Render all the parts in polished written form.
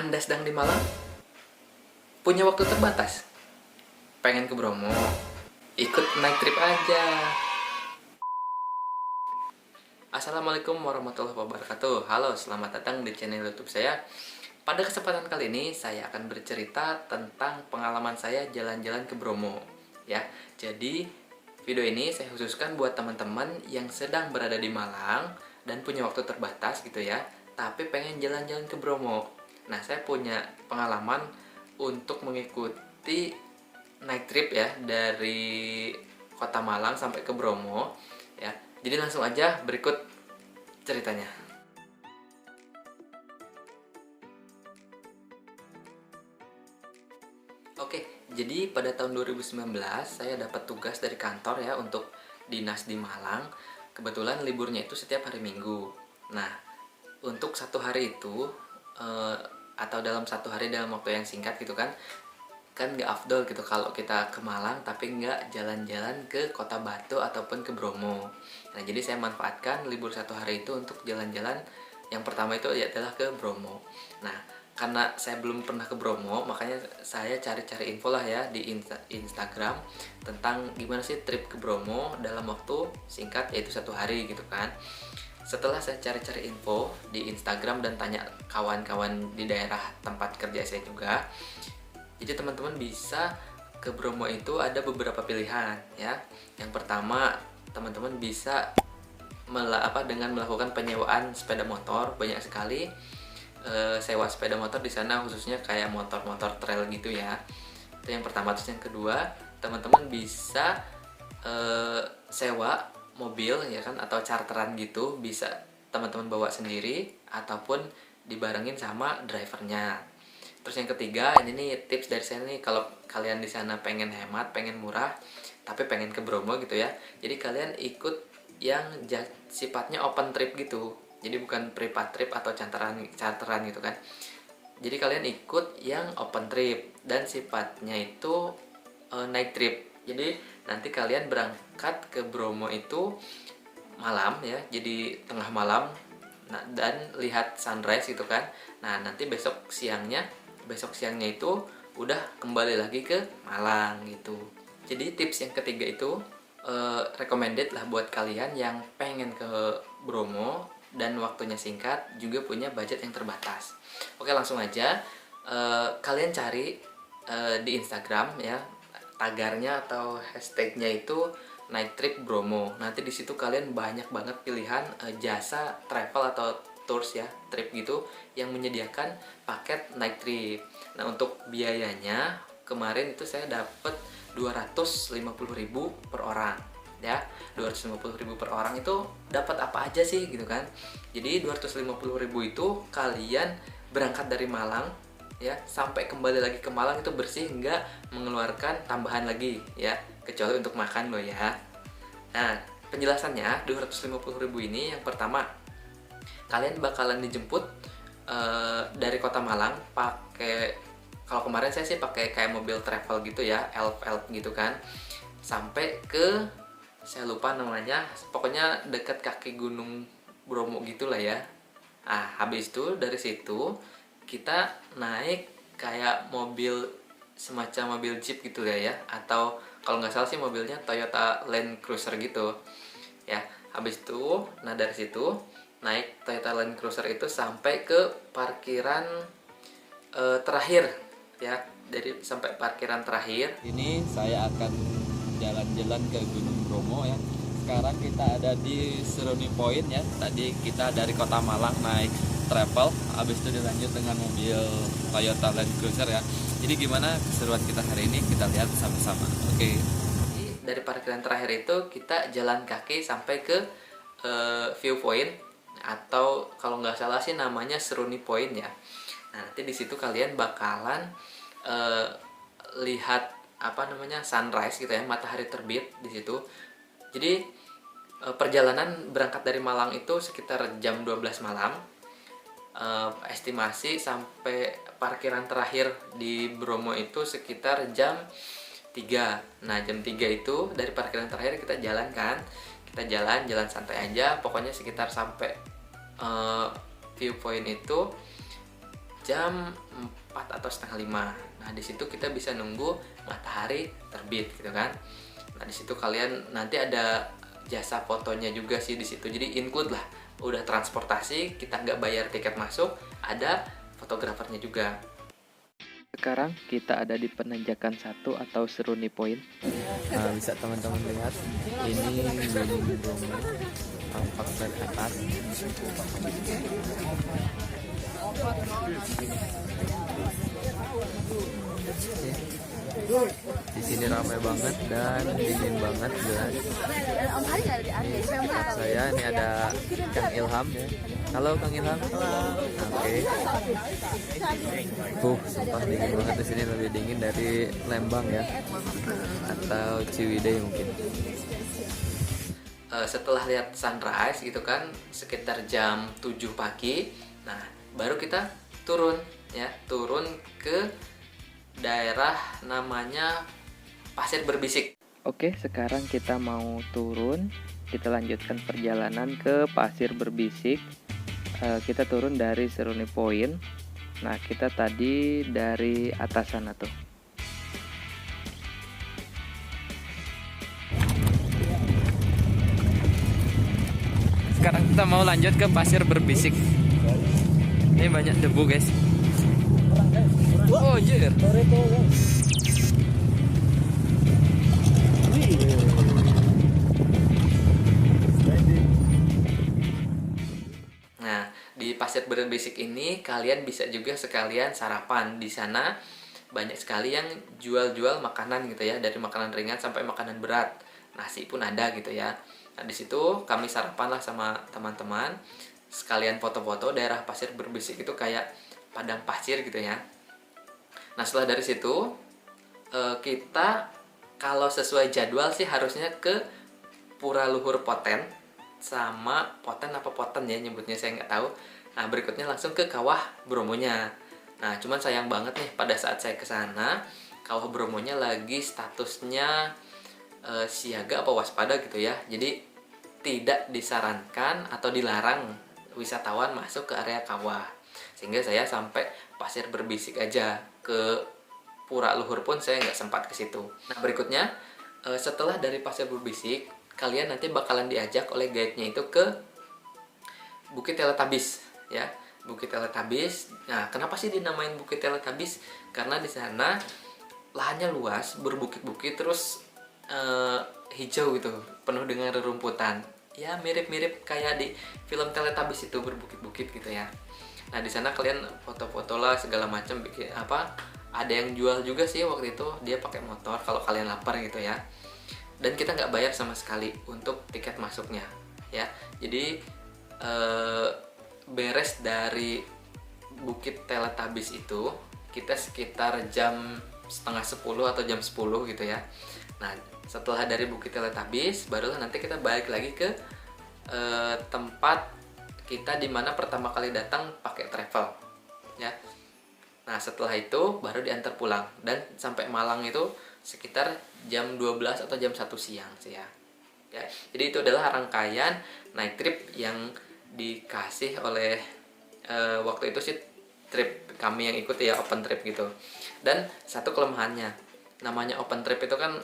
Anda sedang di Malang? Punya waktu terbatas? Pengen ke Bromo? Ikut naik trip aja. Assalamualaikum warahmatullahi wabarakatuh. Halo, selamat datang di channel YouTube saya. Pada kesempatan kali ini saya akan bercerita tentang pengalaman saya jalan-jalan ke Bromo. Ya, jadi video ini saya khususkan buat teman-teman yang sedang berada di Malang dan punya waktu terbatas gitu ya, tapi pengen jalan-jalan ke Bromo. Nah, saya punya pengalaman untuk mengikuti naik trip ya dari kota Malang sampai ke Bromo ya. Jadi langsung aja berikut ceritanya. Oke, jadi pada tahun 2019 saya dapat tugas dari kantor ya untuk dinas di Malang. Kebetulan liburnya itu setiap hari Minggu. Nah, untuk satu hari itu atau dalam satu hari dalam waktu yang singkat gitu kan nggak afdol gitu kalau kita ke Malang tapi nggak jalan-jalan ke Kota Batu ataupun ke Bromo. Nah, jadi saya manfaatkan libur satu hari itu untuk jalan-jalan. Yang pertama itu adalah ke Bromo. Nah, karena saya belum pernah ke Bromo, makanya saya cari-cari info lah ya di Instagram tentang gimana sih trip ke Bromo dalam waktu singkat, yaitu satu hari gitu kan. Setelah saya cari-cari info di Instagram dan tanya kawan-kawan di daerah tempat kerja saya juga, jadi teman-teman bisa ke Bromo itu ada beberapa pilihan ya. Yang pertama, teman-teman bisa dengan melakukan penyewaan sepeda motor. Banyak sekali sewa sepeda motor di sana, khususnya kayak motor-motor trail gitu ya. Itu yang pertama. Terus yang kedua, teman-teman bisa sewa mobil ya kan, atau charteran gitu. Bisa teman-teman bawa sendiri ataupun dibarengin sama drivernya. Terus yang ketiga, ini nih tips dari saya nih, kalau kalian di sana pengen hemat, pengen murah, tapi pengen ke Bromo gitu ya. Jadi kalian ikut yang sifatnya open trip gitu. Jadi bukan private trip atau charteran gitu kan. Jadi kalian ikut yang open trip dan sifatnya itu night trip. Jadi nanti kalian berangkat ke Bromo itu malam ya, jadi tengah malam. Nah, dan lihat sunrise gitu kan. Nah, nanti besok siangnya itu udah kembali lagi ke Malang gitu. Jadi tips yang ketiga itu recommended lah buat kalian yang pengen ke Bromo dan waktunya singkat, juga punya budget yang terbatas. Oke, langsung aja kalian cari di Instagram ya, tagarnya atau hashtagnya itu night trip Bromo. Nanti di situ kalian banyak banget pilihan jasa travel atau tours ya, trip gitu, yang menyediakan paket night trip. Nah, untuk biayanya kemarin itu saya dapat 250.000 per orang ya. 250.000 per orang itu dapat apa aja sih gitu kan. Jadi 250.000 itu kalian berangkat dari Malang ya, sampai kembali lagi ke Malang itu bersih, nggak mengeluarkan tambahan lagi ya, kecuali untuk makan loh ya. Nah, penjelasannya 250.000 ini, yang pertama, kalian bakalan dijemput dari kota Malang pakai, kalau kemarin saya sih pakai kayak mobil travel gitu ya, elf gitu kan, sampai ke, saya lupa namanya, pokoknya dekat kaki gunung Bromo gitulah ya. Nah, habis itu dari situ kita naik kayak mobil, semacam mobil jeep gitu ya, atau kalau nggak salah sih mobilnya Toyota Land Cruiser gitu ya. Habis itu, nah dari situ naik Toyota Land Cruiser itu sampai ke parkiran terakhir ya. Dari sampai parkiran terakhir ini saya akan jalan-jalan ke Gunung Bromo ya. Sekarang kita ada di Seruni Point ya. Tadi kita dari kota Malang naik travel, habis itu dilanjut dengan mobil Toyota Land Cruiser ya. Jadi gimana keseruan kita hari ini, kita lihat sama-sama. Oke. Jadi dari parkiran terakhir itu kita jalan kaki sampai ke viewpoint, atau kalau nggak salah sih namanya Seruni Point ya. Nah, nanti di situ kalian bakalan lihat apa namanya, sunrise gitu ya, matahari terbit di situ. Jadi perjalanan berangkat dari Malang itu sekitar jam 12 malam. Estimasi sampai parkiran terakhir di Bromo itu sekitar jam 3. Nah, jam 3 itu dari parkiran terakhir kita jalan kan. Kita jalan santai aja, pokoknya sekitar sampai viewpoint itu jam 4 atau setengah 5. Nah di situ kita bisa nunggu matahari terbit gitu kan. Nah di situ kalian nanti ada jasa fotonya juga sih di situ. Jadi include lah, udah transportasi, kita nggak bayar tiket masuk, ada fotografernya juga. Sekarang kita ada di penanjakan 1 atau Seruni Point. Nah, bisa teman-teman lihat ini Gunung Bromo tampak dari atas. Di sini ramai banget dan dingin banget guys. Saya ini ada Kang Ilham ya. Halo Kang Ilham. Oke. Sumpah dingin banget di sini, lebih dingin dari Lembang ya, atau Ciwidey mungkin. Setelah lihat sunrise gitu kan, sekitar jam 7 pagi, nah baru kita turun ya, turun ke daerah namanya Pasir Berbisik. Oke, sekarang kita mau turun, kita lanjutkan perjalanan ke Pasir Berbisik. Kita turun dari Seruni Point. Nah, kita tadi dari atas sana tuh. Sekarang kita mau lanjut ke Pasir Berbisik. Ini banyak debu guys. Oh anjir. Nah, di Pasir Berbisik ini kalian bisa juga sekalian sarapan. Di sana banyak sekali yang jual-jual makanan gitu ya, dari makanan ringan sampai makanan berat. Nasi pun ada gitu ya. Nah, di situ kami sarapan lah sama teman-teman. Sekalian foto-foto. Daerah Pasir Berbisik itu kayak padang pasir gitu ya. Nah, setelah dari situ kita kalau sesuai jadwal sih harusnya ke Pura Luhur Poten, sama Poten apa Poten ya nyebutnya, saya nggak tahu. Nah, berikutnya langsung ke Kawah Bromonya. Nah, cuman sayang banget nih pada saat saya ke sana, Kawah Bromonya lagi statusnya siaga apa waspada gitu ya. Jadi tidak disarankan atau dilarang wisatawan masuk ke area kawah. Sehingga saya sampai Pasir Berbisik aja, ke Pura Luhur pun saya nggak sempat ke situ. Nah, berikutnya setelah dari Pasir Berbisik, kalian nanti bakalan diajak oleh guide-nya itu ke Bukit Teletabis ya. Bukit Teletabis. Nah, kenapa sih dinamain Bukit Teletabis? Karena di sana lahannya luas, berbukit-bukit, terus hijau gitu, penuh dengan rerumputan. Ya, mirip-mirip kayak di film Teletubbies itu, berbukit-bukit gitu ya. Nah, di sana kalian foto-foto lah segala macam, bikin apa? Ada yang jual juga sih waktu itu, dia pakai motor kalau kalian lapar gitu ya. Dan kita nggak bayar sama sekali untuk tiket masuknya ya. Jadi beres dari Bukit Teletubbies itu kita sekitar jam setengah 10 atau jam 10 gitu ya. Nah, setelah dari Bukit Teletubbies barulah nanti kita balik lagi ke tempat kita dimana pertama kali datang pakai travel ya. Nah, setelah itu baru diantar pulang, dan sampai Malang itu sekitar jam 12 atau jam 1 siang sih ya. Ya, jadi itu adalah rangkaian naik trip yang dikasih oleh waktu itu sih, trip kami yang ikut ya, open trip gitu. Dan satu kelemahannya, namanya open trip itu kan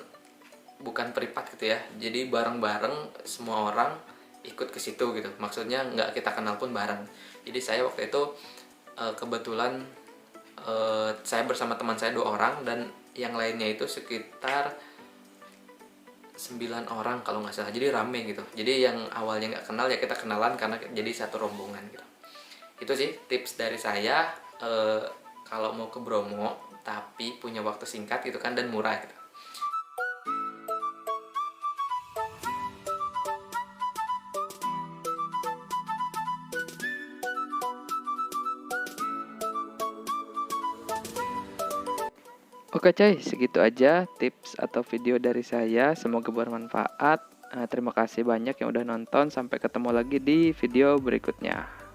bukan privat gitu ya, jadi bareng-bareng semua orang ikut ke situ gitu. Maksudnya nggak kita kenal pun bareng. Jadi saya waktu itu kebetulan saya bersama teman saya 2 orang, dan yang lainnya itu sekitar 9 orang kalau nggak salah. Jadi rame gitu. Jadi yang awalnya nggak kenal ya kita kenalan karena jadi satu rombongan gitu. Itu sih tips dari saya kalau mau ke Bromo tapi punya waktu singkat gitu kan, dan murah gitu. Oke coy, segitu aja tips atau video dari saya. Semoga bermanfaat. Terima kasih banyak yang udah nonton. Sampai ketemu lagi di video berikutnya.